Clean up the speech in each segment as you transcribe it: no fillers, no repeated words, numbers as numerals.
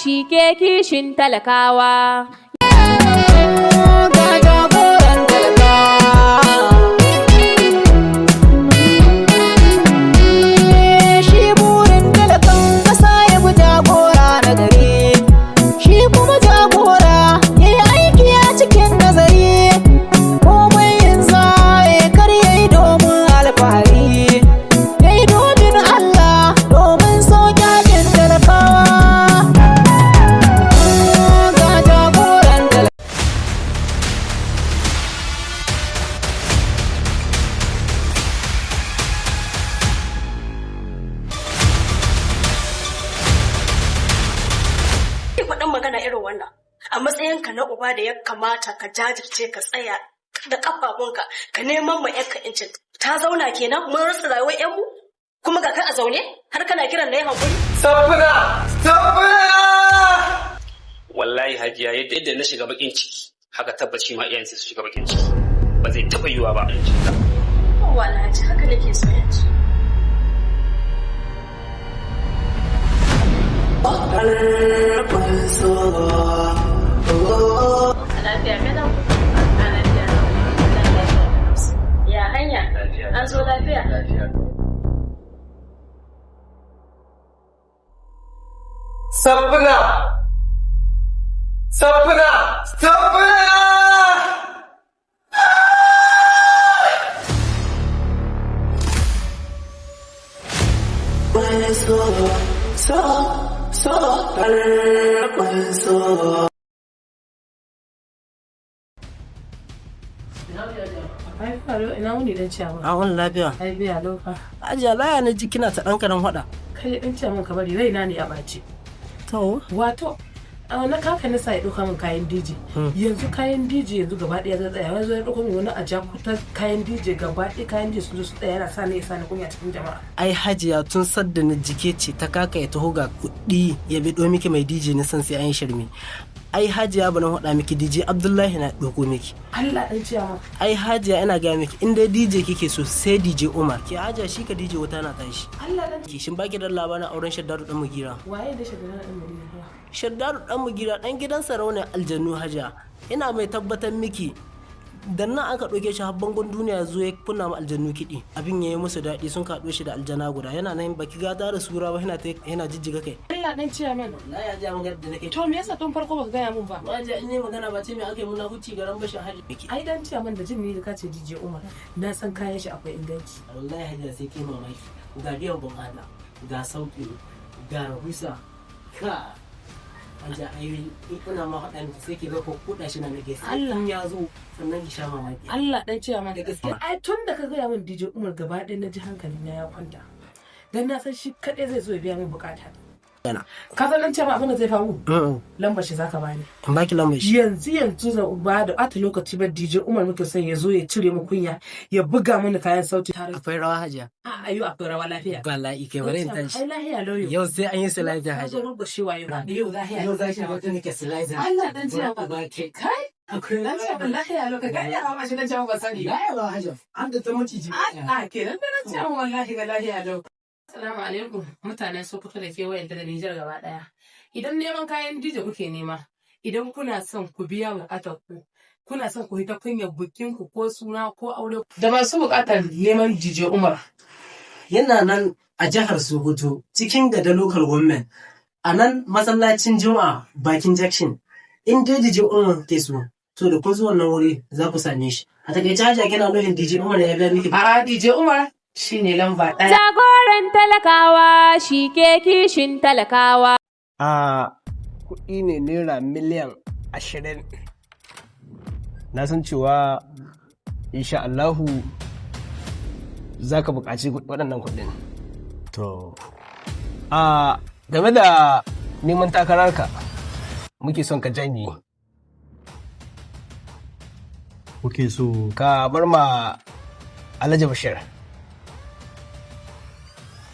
shi ke kishin talakawa. Ga jagoran talaka, shi burin talakan ƙasa ya bi jagora na gari, shi kuma jagora ya yi aiki a cikin nazari, komai yin zaye kar ya yi domin alfahari, ya yi domin Allah domin sauƙaƙin talakawa. Ga jagoran talaka. Faɗin magana irin wannan a matsayinka na uba da ya kamata ka jajirce ka tsaya da ƙafafunka ka neman ma yanka incin ta zauna kenan mun rasa rayuwar yanmu kuma ga kai a zaune har kana kiran na yi hankuri. Sabuna! Wallahi hajiya yadda na shiga bakin ciki haka tabbaci ma iyayensa su shiga bakin ciki ba zai taɓa yiwuwa ba. Wallahi haka nake so yanzu. Lafiya kalau? Lafiya. Ya hanya? An zo lafiya? Sabuna! Ina wuni dan ciyawa. A wani lafiya. Ai biya lofa. Ajiya laya na ji kina ta ɗan karan faɗa. Kai dan ciyawa ka bari raina ne a ɓaci. To. Wato a na kaka nisa ya ɗauka min kayan DJ. Yanzu kayan DJ yanzu gaba ɗaya zai tsaya. Yanzu ya ɗauko min wani a jakutar kayan DJ gaba ɗaya kayan DJ sun zo su tsaya yana sa ni kunya cikin jama'a. Ai hajiya tun sadda na jike ce ta kaka ya taho ga kuɗi ya biɗo miki mai DJ na san sai an yi shirme. Ai hajiya bana faɗa miki DJ Abdullahi na ɗauko miki. Allah dan ciyawa. Ai hajiya ina gaya miki in dai DJ kike so sai DJ Umar. Ki hajiya shi ka DJ wata na tashi. Allah dan. Ki shin baki da labarin auren Shaddaru dan Mugira. Waye da Shaddaru dan Mugira? Shaddaru dan Mugira dan gidan sarauniyar aljannu hajiya. Ina mai tabbatar miki dan nan aka ɗauke shi har bangon duniya zo ya kunna ma aljannu kiɗi abin ya yi musu daɗi sun kaɗo shi da aljana guda yana nan baki gata da sura ba yana jijjiga kai. Allah dan ciyawa. Na ya ji magana da nake. To me yasa tun farko baka gaya min ba? Ba ji in yi magana ba ce me aka yi muna huci garan bashin haji. Ai dan ciyawa da jin ni da kace DJ Umar na san kayan shi akwai inganci. Wallahi hajiya sai kai mamaki ga biyan ban Allah ga sauki ga rahusa ka hajiya ai ina ma faɗa miki sai ki ga ko kuɗa shi na nake sai Allah ya zo sannan ki sha mamaki. Allah dan ciyawa da gaskiya. Ai tun da ka gaya min DJ Umar gaba ɗaya na ji hankalin ya kwanta. Dan na san shi kaɗai zai zo ya biya min bukata. Ka san dan cewa abin da zai faru? Lambar shi zaka bani. In baki lambar shi. Yanzu zan ba da ɓata lokaci ba DJ Umar muke son ya zo ya cire mu kunya ya buga mana kayan sauti tare. Akwai rawa hajiya. A ayo akwai rawa lafiya. Wallahi kai bari in tashi. Ai lafiya lauyo. Yau sai an yi su lafiya hajiya. Zo ga shewa yau. Yau lafiya. Yau za ki ga nake su lafiya. Allah dan cewa ba ke. kai. Akwai lafiya lauka ga ya ma shi dan cewa ba sani. Ya ba hajiya. An da ta maciji. A kenan dan cewa wallahi ga lafiya lauka. Assalamu alaikum mutanen Sokoto da kewayen da Nijar gaba daya. Idan neman kayan DJ kuke nema, idan kuna son ku biya bukatar ku, kuna son ku hita kunyar bukin ku ko suna ko aure da masu bukatar neman DJ Umar. Yana nan a jihar Sokoto cikin gada local government a nan masallacin Juma'a bakin Jackson. In dai DJ Umar ke so, to da kun zo wannan wuri za ku same shi. A takaice hajiya kina nufin DJ Umar ya biya miki. A'a DJ Umar shi ne lamba ɗaya. Jagoran talakawa shi ke kishin talakawa. A kuɗi ne naira miliyan 20. Na san cewa insha Allahu za ka buƙaci waɗannan kuɗin. To, game da neman takararka muke son ka janye. Kuke so Ka bar ma Alhaji Bashir.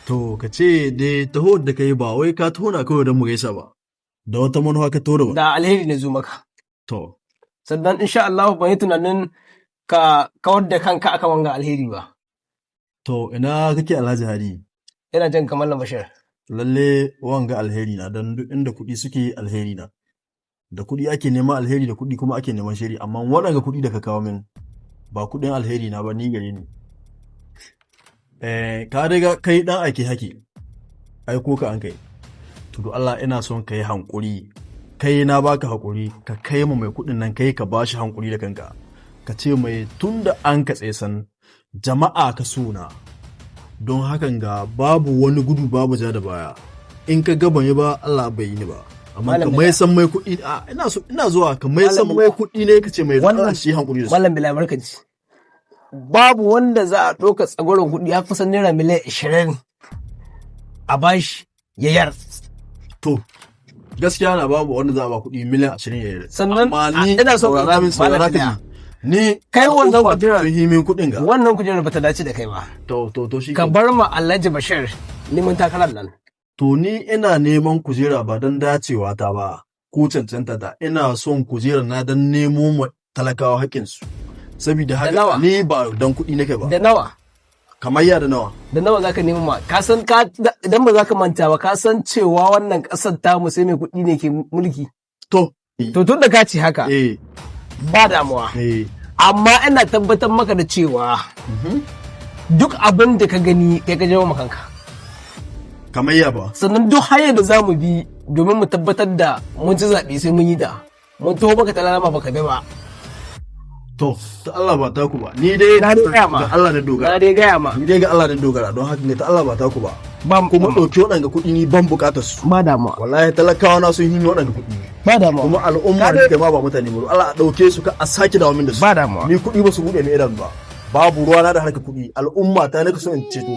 to ka ce dai taho da kai ba wai ka tona kawai don mu gaisa ba. Da wata manufa ka tona ba. Da alheri ne zo maka. To, Sannan insha Allahu ban yi tunanin ka kawar da kanka akan wanga alheri ba. to ina kake Alhaji Hadi? Ina jan kamar na Bashir. Lalle wanga alheri na don duk inda kuɗi suke alheri na. Da kuɗi ake neman alheri da kuɗi kuma ake neman shari amma waɗanga kuɗi da ka kawo min ba kuɗin alheri na ba ni gare ni. Ka riga kai ɗan ake haki aiko ka an kai. To do Allah ina son ka yi hankuri. Kai na baka hakuri ka kai mu mai kuɗin nan kai ka bashi hankuri da kanka. Ka ce mai tunda an ka tsesan jama'a ka suna. Don hakan ga babu wani gudu babu ja da baya. In ka ga ban yi ba Allah bai yi ni ba. Amma ka mai san mai kuɗi ina zuwa ka mai san mai kuɗi ne ka ce mai wannan shi hankuri da su. Malam Bilal barkaci. Babu wanda za a ɗauka tsagoron kuɗi ya kusan naira miliyan 20 a bashi ya yar. To gaskiya na babu wanda za a ba kuɗi miliyan 20 ya yar. Sannan amma ni ina so saurara min saurara ka ni kai wannan kujerar himin kuɗin ga. Wannan kujerar bata dace da kai ba. To shi ka bar ma Alhaji Bashir neman takarar nan. To ni ina neman kujera ba don dacewa ta ba ko cancanta ta ina son kujera na don nemo ma talakawa haƙƙinsu. Saboda haka ni ba don kuɗi nake ba. Da nawa? Kamar ya da nawa? Da nawa zaka nemo ma? Ka san idan ba za ka manta ba ka san cewa wannan ƙasar tamu sai mai kuɗi ne ke mulki. To tun da ka ce haka. Ba damuwa. Amma ina tabbatar maka da cewa duk abin da ka gani kai ka jawo kanka. Kamar ya ba. Sannan duk hanyar da za mu bi domin mu tabbatar da mun ci zaɓe sai mun yi da. Mun taho baka talama baka bi ba. To, ta Allah ba ta ku ba. Ni dai na gaya ma. Ga Allah da dogara. Na dai gaya ma. Ni dai ga Allah da dogara don haka ne ta Allah ba ta ku ba. Ba kuma ɗauki waɗanda kuɗi ni ban buƙatar su. Ba damuwa. Wallahi talakawa na sun yi waɗanda kuɗi. Ba damuwa. Kuma al'umma da ma ba mutane ba. Allah a ɗauke su ka a sake dawo min da su. Ba damuwa. Ni kuɗi ba su buɗe ni idan ba. Babu ruwa na da harkar kuɗi. Al'umma ta ne ka so in ceto.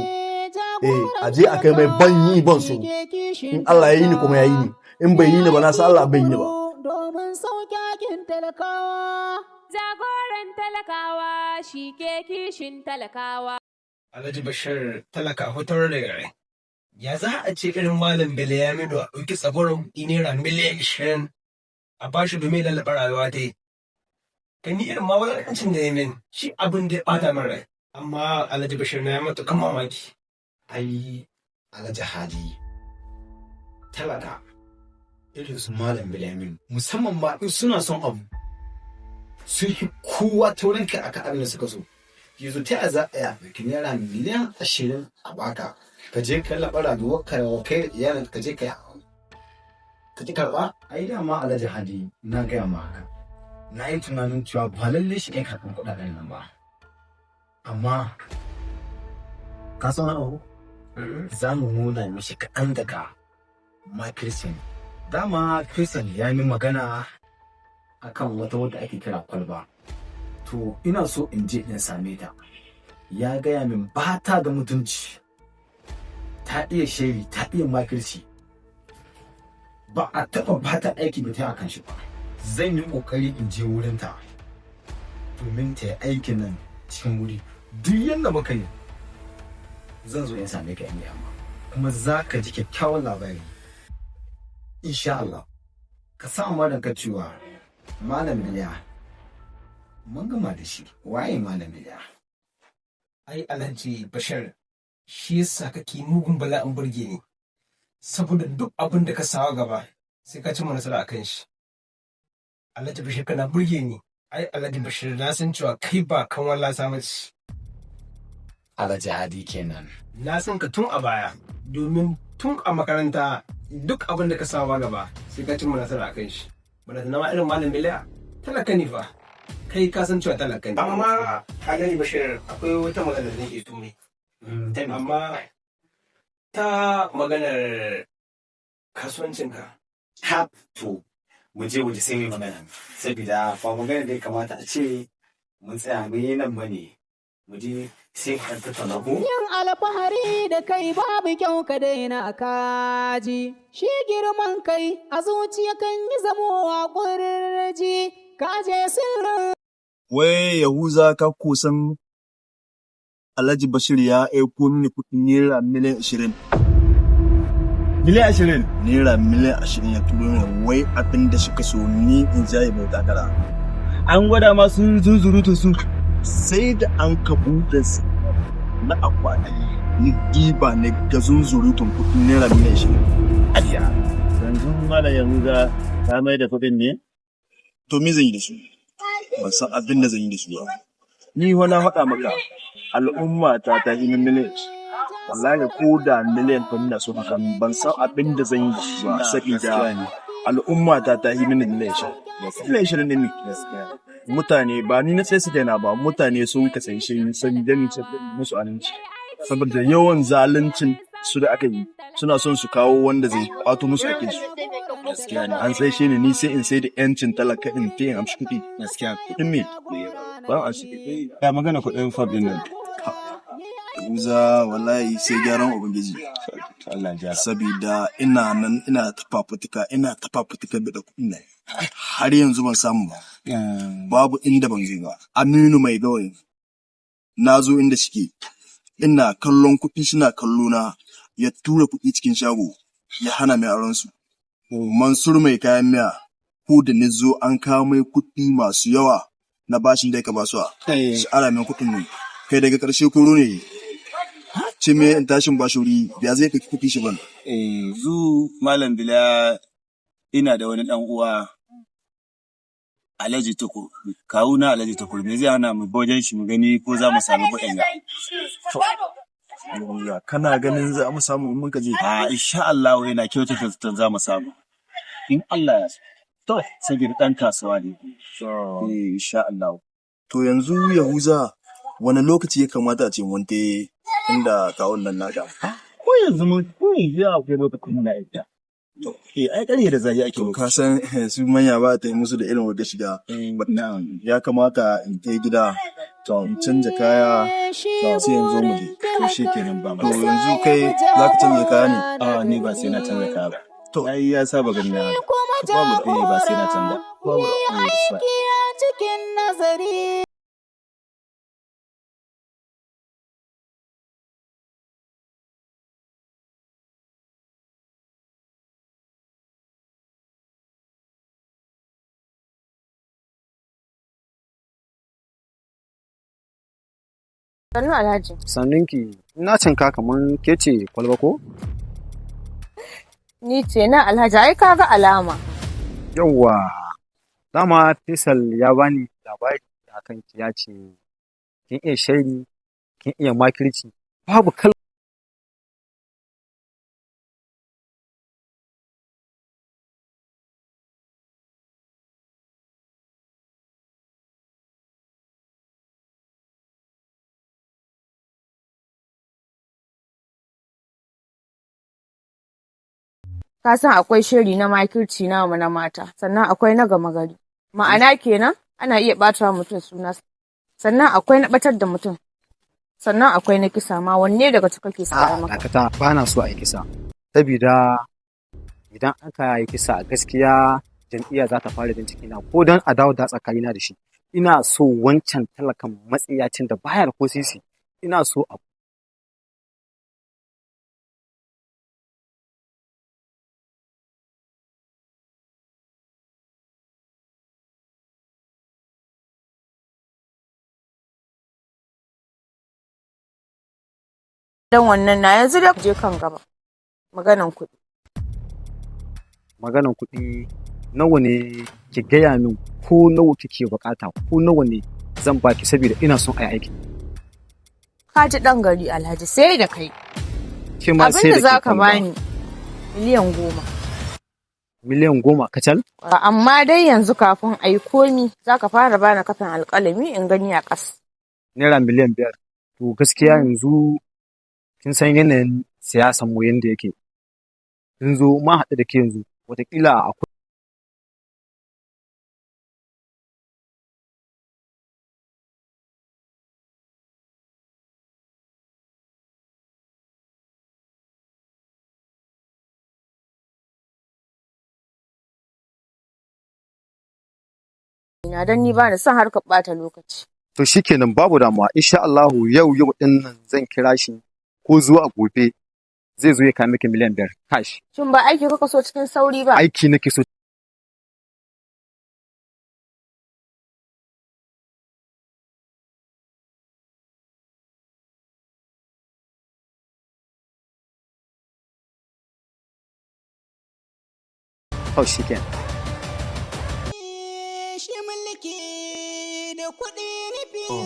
A je a kai mai ban yi ban so. In Allah ya yi ni kuma ya yi ni. In bai yi ni ba na san Allah bai yi ni ba. Domin sauƙaƙin talakawa. Jagoran talakawa shi ke kishin talakawa. Alhaji Bashir talaka hotar da rai. Ya za a ce irin Malam Bello ya mido a ɗauki tsagoron naira miliyan 20 a bashi domin lallaɓa rayuwa ta yi. Gani irin ma wani da ya min shi abin da ya ɓata min rai. Amma Alhaji Bashir na ya matuƙan mamaki. Ai Alhaji Hadi talaka irin su Malam Bilamin musamman ma in suna son abu sun yi kowa taurin kai aka abin da suka so yanzu ta za a yi naira miliyan 20 a baka ka je ka laɓa rayuwar ka kai iyalin ka je ka yi ka ji karɓa ai dama Alhaji Hadi na gaya ma haka na yi tunanin cewa ba lalle shi kai karɓar kuɗaɗen nan ba amma ka san abu za mu nuna mishi kaɗan daga ma Christian. Dama Christian ya yi magana akan wata wadda ake kira kwalba. To ina so in je in same ta. Ya gaya min ba ta da mutunci. Ta iya shiri, ta iya makirci. Ba a taɓa ba ta aiki da ta akan shi ba. Zan yi ƙoƙari in je wurinta domin ta yi aikin nan cikin wuri. Duk yadda muka yi zan zo in same ka in yamma kuma za ka ji kyakkyawan labari insha Allah ka sa ranka cewa Malam Biliya mun gama da shi waye Malam Biliya ai Alhaji Bashir shi yasa kake mugun bala'in burge ni saboda duk abin da ka sawa gaba sai ka ci nasara akan shi Alhaji Bashir kana burge ni ai Alhaji Bashir na san cewa kai ba kan walla samu ci Alhaji Hadi kenan. Na san ka tun a baya domin tun a makaranta duk abin da ka saba gaba sai ka cimma nasara a kan shi. Bana da nama irin Malam Biliya talaka ne fa. Kai ka san cewa talaka ne. Amma ka gani Bashir akwai wata magana da nake tumi. Amma ta maganar kasuwancinka. Ha to mu je waje sai mu magana. Saboda ba magana da ya kamata a ce mun tsaya mun yi nan bane. Mu je sai ka tattauna ko? Yin alfahari da kai babu kyau ka daina kaji. Shi girman kai a zuciya kan yi zamowa ƙurji. Ka je sirrin. Wai Yahuza ka kusan Alhaji Bashir ya aiko mini kuɗin naira miliyan 20. Miliyan 20? Naira miliyan 20 ya turo mini wai abin da suka so ni in jaye mai takara. An gwada masu zunzurutun su. Sai da an ka buɗe na akwati ni diba ne ga zunzurutun kuɗin naira miliyan 20. Adiya. Yanzu malam Yahuza ka mai da kuɗin ne? To me zan yi da su? Ban san abin da zan yi da su ba. Ni wani faɗa maka al'umma ta yi min miliyan. Wallahi ko da miliyan ɗin na so haka ban san abin da zan yi da su ba saboda al'umma ta yi min miliyan 20. Miliyan 20 ne ni. Mutane ba ni na sai su daina ba mutane sun kasance sun gani musu aminci. Saboda yawan zaluncin su da aka yi suna son su kawo wanda zai kwato musu ake su. Gaskiya ne. An sai shi ne ni sai in sai da yancin talaka in ta yin amshi kuɗi. Gaskiya. Kuɗin me? Ba a shi. Ya magana kuɗin fab ɗin nan. Uza wallahi sai gyaran ubangiji. Allah ya. Sabida ina nan ina ta fafutuka da kuɗin nan. Har yanzu ban samu ba. Babu inda ban je ba. Aminu mai gawayi. Na zo inda shike. Ina kallon kuɗi suna kallo na ya tura kuɗi cikin shago ya hana mai aron su. Mansur mai kayan miya ko da ni zo an kawo mai kuɗi masu yawa na bashin da ya ka basuwa. Shi ara min kuɗin ne. Kai daga ƙarshe koro ne. Ce me in tashin bashuri ya zai kai kuɗi shi ban. Zu Malam Bila ina da wani ɗan uwa Alhaji Tukur. Kawuna Alhaji Tukur me zai hana mu bojan shi mu gani ko za mu samu kuɗin ga. Kana ganin za mu samu in muka je? Insha Allah yana kyautata zaton za mu samu. In Allah ya so. To, saboda ɗan kasuwa ne. Insha Allah. To yanzu Yahuza wani lokaci ya kamata a ce wante inda kawun nan naka? Ko yanzu ya akwai lokacin na ita. Ai ƙarya da zai ake ka san su manya ba ta yi musu da irin wadda shiga. Ya kamata in kai gida in canza kaya sai yanzu mu je. To shi kenan ba To yanzu kai za ka canza kaya ne? Ni ba sai na canza kaya ba. To ai ya saba gani na. Babu ba sai na canza. Babu cikin nazari. Sannu Alhaji. Sannunki, ina cinka kaman ke ce kwalba ko? Ni ce na Alhaji, ai ka ga alama. Yawwa, dama Faisal ya bani labari akan ki ya ce kin iya shairi, kin iya makirci, babu kal Ka san akwai shiri na makirci namu na mata, sannan akwai na gama gari. Ma'ana kenan ana iya ɓata mutum suna, sannan akwai na ɓatar da mutum, sannan akwai na kisa ma wanne daga cika ke sa maka? Dakata ba na so a yi kisa, saboda idan aka yi kisa gaskiya jam'iyya za ta fara bincike na ko don a dawo da tsakanina da shi. Ina so wancan talakan matsiyacin da baya da ko sisi, ina so a Dan wannan na yanzu da je kan gaba. Maganan kuɗi. Maganan kuɗi nawa ne ki gaya min ko nawa kike bukata ko nawa ne zan baki saboda ina son a yi aiki. Ka ji ɗan gari Alhaji sai da kai. Abin da za ka bani miliyan 10. Miliyan 10 kacal? Amma dai yanzu kafin a yi komi za ka fara bani kafin alƙalami in gani a ƙas. Naira miliyan 5. To gaskiya yanzu kin san yanayin siyasan mu yanda yake. In zo ma haɗu da ke yanzu wataƙila akwai ina dan ni ba ni son harkar ɓata lokaci. To shikenan babu damuwa insha Allahu yau din nan zan kira shi ko zuwa gobe zai zo ya kawo miki miliyan 5 cash. Shin ba aiki kuka so cikin sauri ba? Aiki nake so to shikenan.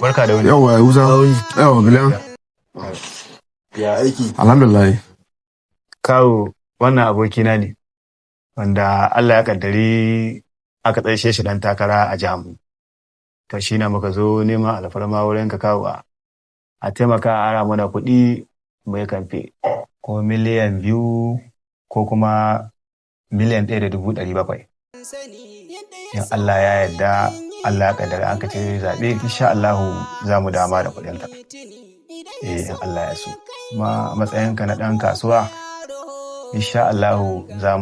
Barka da wani. Yawa Hausa. Yawa Bilan. Ya aiki. Alhamdulillah. Kawo wannan abokina ne wanda Allah ya kaddari aka tsaye shi dan takara a jihar mu. To shi na muka zo neman alfarma wurin ka kawo a taimaka a ara mana kuɗi mai kamfe ko miliyan 2 ko kuma miliyan 1,700,000. In Allah ya yarda Allah ya kaddara an ka ce zaɓe insha Allah za mu dama da kuɗinta. In Allah ya so. Kuma matsayinka na ɗan kasuwa insha Allah za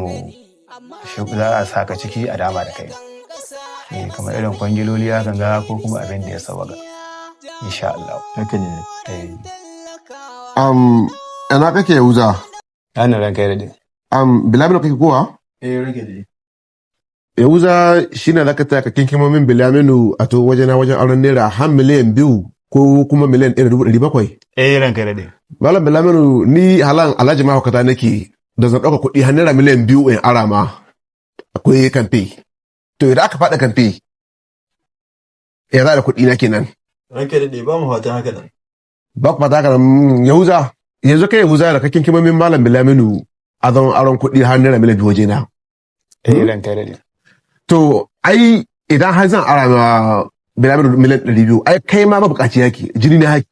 a saka ciki a dama da kai. Kamar irin kwangiloli ya ganga ko kuma abin da ya sawaga insha Allah. Haka ne. Ina kake Yahuza? Ana ranka ya dade. Bilaminu kake kowa? Ranka ne. Yahuza shine zaka taya ka kinkimo min Bilaminu a to wajen auren naira har miliyan 2 ko kuma miliyan 1,700,000. Ranka ya dade. Malam Bilaminu ni halan Alhaji mahaukata nake da zan ɗauka kuɗi har naira miliyan 2 in arama akwai kamfe. To idan aka faɗa kamfe ya za da kuɗi na kenan. Ranka da ba mu fata haka nan. Ba ku fata haka nan Yahuza. Yanzu kai Yahuza da kakin kimamin Malam Bilaminu a zan aron kuɗi har naira miliyan 2 waje na. Ranka da. To ai idan har zan arama Bilaminu miliyan 200 ai kai ma mabukaci yake jini ne haki.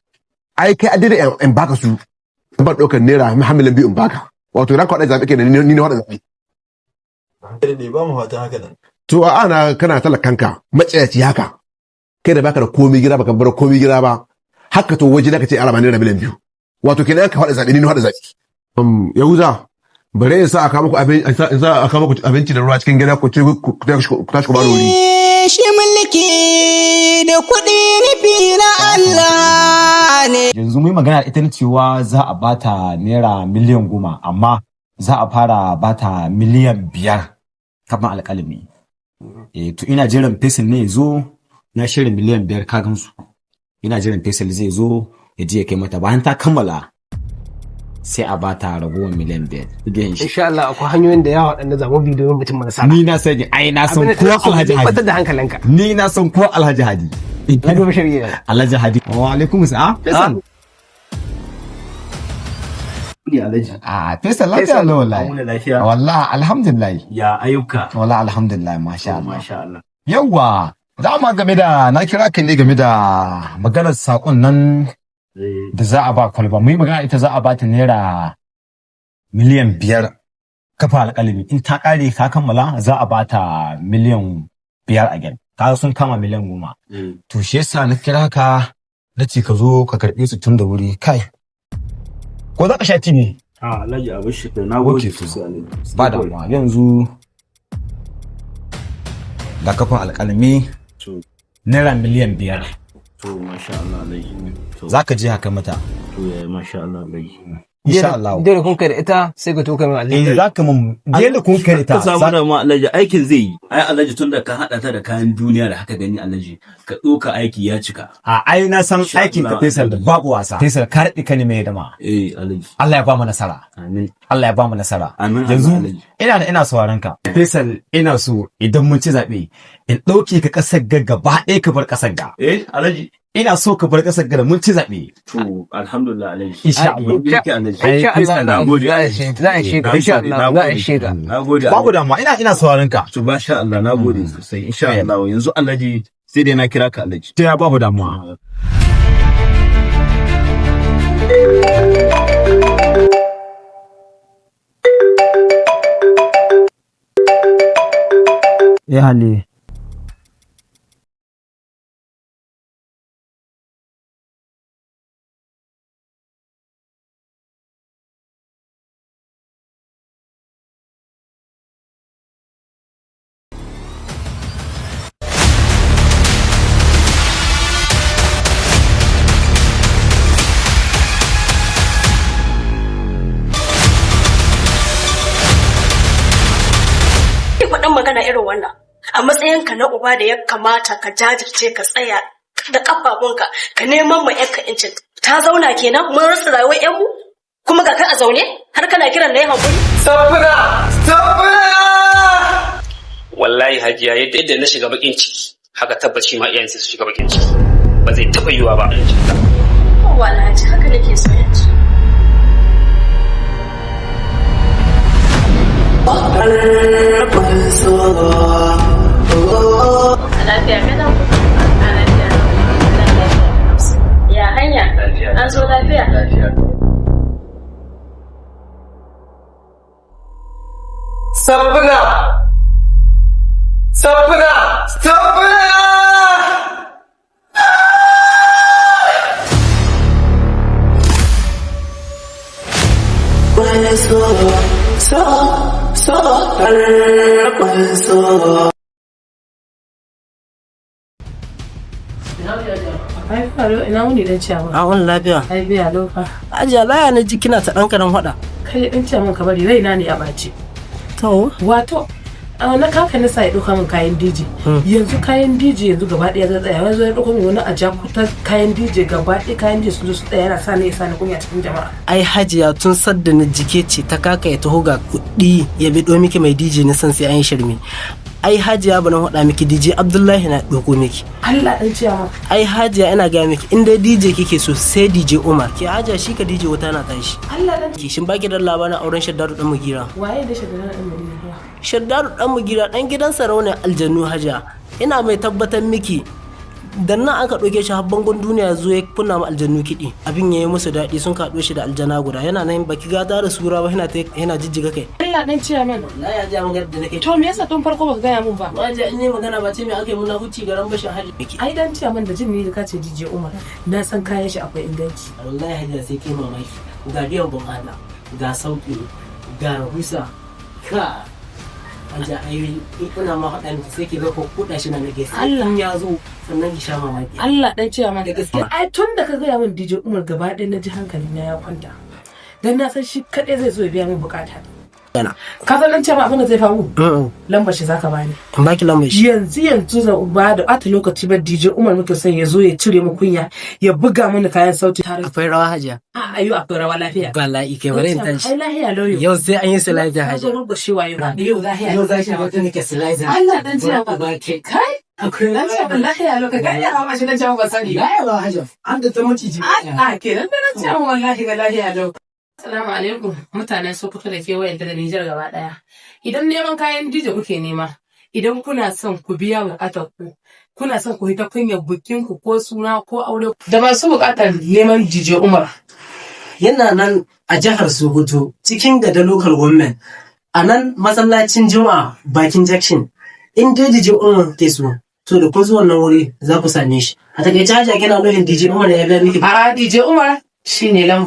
Ai kai adida in baka su ba ɗaukar naira har miliyan 2 in baka. Wato idan ka waɗa zaɓe kenan ni waɗa zaɓe. Ranka da ba mu fata haka nan. To a ana kana talakanka matsayaci haka kai da baka da komai gida baka bar komai gida ba haka to waje da ka ce araba naira miliyan 2 wato kenan ka faɗa zaɓe ni faɗa zaɓe. Yahuza bare in sa aka muku abinci da ruwa cikin gida ku tashi ku baro wuri. Shi mulki da kuɗi nufi na Allah ne. Yanzu mu yi magana ita cewa za a bata naira miliyan 10 amma za a fara bata miliyan 5 kafin alƙalami. To ina jiran fesil ne ya zo na shirin miliyan 5 kagansu. Ina jiran fesil zai zo ya je ya kai mata bayan ta kammala sai a bata ragowar miliyan 5. Insha Allah akwai hanyoyin da yawa waɗanda zamu bi domin mutum mana sa. Ni na sani na san ko Alhaji Hadi. Fatar da hankalinka. Ni na san ko Alhaji Hadi. Na duba shari'a. Alhaji Hadi. Wa alaikum salam. Faisal lafiya na wallahi. Wallahi alhamdulillah. Ya ayyuka. Wallahi alhamdulillah masha Allah. Yawwa, dama game da na kira ka ne game da maganar sakon nan da za a ba kwalba. Mu yi magana ita za a ba ta naira miliyan 5 kafa alƙalami. In ta ƙare ka kammala za a ba ta miliyan 5 again. Ka sun kama miliyan 10. To shi yasa na kira ka na ce ka zo ka karɓe su tun da wuri kai. Ko za ka sha ne? Alhaji abin shi na gode sosai. Ba da ma yanzu da kafin alƙalami naira miliyan 5. To masha Allah Alhaji. Za ka je haka mata. To ya masha Allah Alhaji. Insha Allah. Dole kun kai da ita sai ka toka min Alhaji. Za ka mun dole kun kai da ita. Ka samu da ma Alhaji aikin zai yi. Ai Alhaji tun da ka haɗa ta da kayan duniya da haka gani Alhaji ka ɗauka aiki ya cika. Ai na san aikin ka Faisal da babu wasa. Faisal ka raɗi ka ne mai dama. Alhaji. Allah ya ba mu nasara. Amin. Allah ya ba mu nasara. Amin. Yanzu ina sauraron ka. Faisal ina so idan mun ci zaɓe in ɗauke ka ƙasar gaba ɗaya ka bar ƙasar ga. Alhaji. Ina so ka bar ƙasar ga mun ci zaɓe. To alhamdulillah Alhaji. Insha Allah. Insha Allah na gode. Za a shiga. Insha Allah za a shiga. Na gode. Babu damuwa ina sauraron ka. To masha Allah na gode sosai. Insha Allah yanzu Alhaji sai dai na kira ka Alhaji. Ta babu damuwa. Hali. magana irin wannan a matsayinka na uba da ya kamata ka jajirce ka tsaya da kafafunka ka neman ma yanka incin ta zauna kenan mun rasa rayuwar yanmu kuma ga ka a zaune har kana kiran na yi hankuri Sabura! wallahi hajiya yadda na shiga bakin ciki haka tabbaci ma iyayensa su shiga bakin ciki ba zai taba yiwa ba wallahi haka nake so yanzu lafiya kana ya hanya an zo lafiya Sabna! Ina wuni dan ciyawa. A wani lafiya. Ai biya lofa. Ajiya laya na ji kina ta dan karan hada. Kai dan ciyawa ka bari raina ne a bace. To, wato na kaka na sai dauka min kayan DJ. Yanzu kayan DJ yanzu gaba daya zai tsaya. Yanzu ya dauko min wani ajakutar kayan DJ gaba daya kayan DJ sun zo su tsaya yana sa ni kunya cikin jama'a. Ai Hajiya tun sadda na jike ce ta kaka ya taho ga kuɗi ya bido miki mai DJ na san sai an yi shirme. Ai Hajiya bana hada miki DJ Abdullahi na doko miki. Allah dan ciyawa. Ai Hajiya ina ga miki in dai DJ kike so sai DJ Umar. Ki Hajiya shi ka DJ wata na tashi. Allah dan ki shin baki da labarin auren Shaddaru dan Mugira. Waye da Shaddaru dan Mugira? Shaddaru dan Mugira dan gidan sarauniyar aljannu Hajiya. Ina mai tabbatar miki dan nan aka ɗauke shi har bangon duniya zo ya kunna mu aljannu kiɗi abin yayi musu daɗi sun kaɗo shi da aljana guda yana nan baki gata da sura ba yana jijjiga kai Allah dan ciya man wallahi ya ji magana da nake to me yasa tun farko baka gaya mun ba waje in ne magana ba ce me aka yi muna huci garan bashin haji ai dan ciya man da jin ni da kace DJ Umar na san kayan shi akwai inganci wallahi hajiya sai kai mamaki ga biyan bukata ga sauki ga rahusa ka Anja ayoyi ina ma faɗa miki sai ki ga ko kuɗa shi na nake Allah ya zo sannan ki sha mamaki Allah dan ciya man da gaskiya ai tun da ka gaya min DJ Umar gaba ɗaya na ji hankali na ya kwanta dan na san shi kaɗai zai zo ya biya min bukata ka san dan ciya abin da zai faru lambar shi zaka bani in baki lambar shi yanzu zan ba da ɓata lokaci ba DJ Umar muke son ya zo ya cire mu kunya ya buga mana kayan sauti akwai rawa Hajiya ayo akwai rawa lafiya bala'i kai bare in tashi ai lafiya lauyo yau sai an yi salaja Hajiya ka zo shi wayo yau lafiya yau zaki ga tun ke salaja Allah dan ciya ba kai akwai lafiya lauyo ka ya ba shi dan ciya ba sani ya ba Hajiya an da ta maciji a kenan dan ciya wallahi ga lafiya lauyo Assalamu alaikum mutanen Sokoto da kewayen da Nijar gaba daya. Idan neman kayan DJ kuke nema, idan kuna son ku biya bukatar ku, kuna son ku hita kunyar bukin ku ko suna ko aure da masu bukatar neman DJ Umar. Yana nan a jihar Sokoto cikin gada local government a nan masallacin Juma'a bakin Jackson. In dai DJ Umar ke so, to da kun zuwa wannan wuri za ku same shi. A takaice Hajiya kina nufin DJ Umar ya biya miki. A DJ Umar shine lamba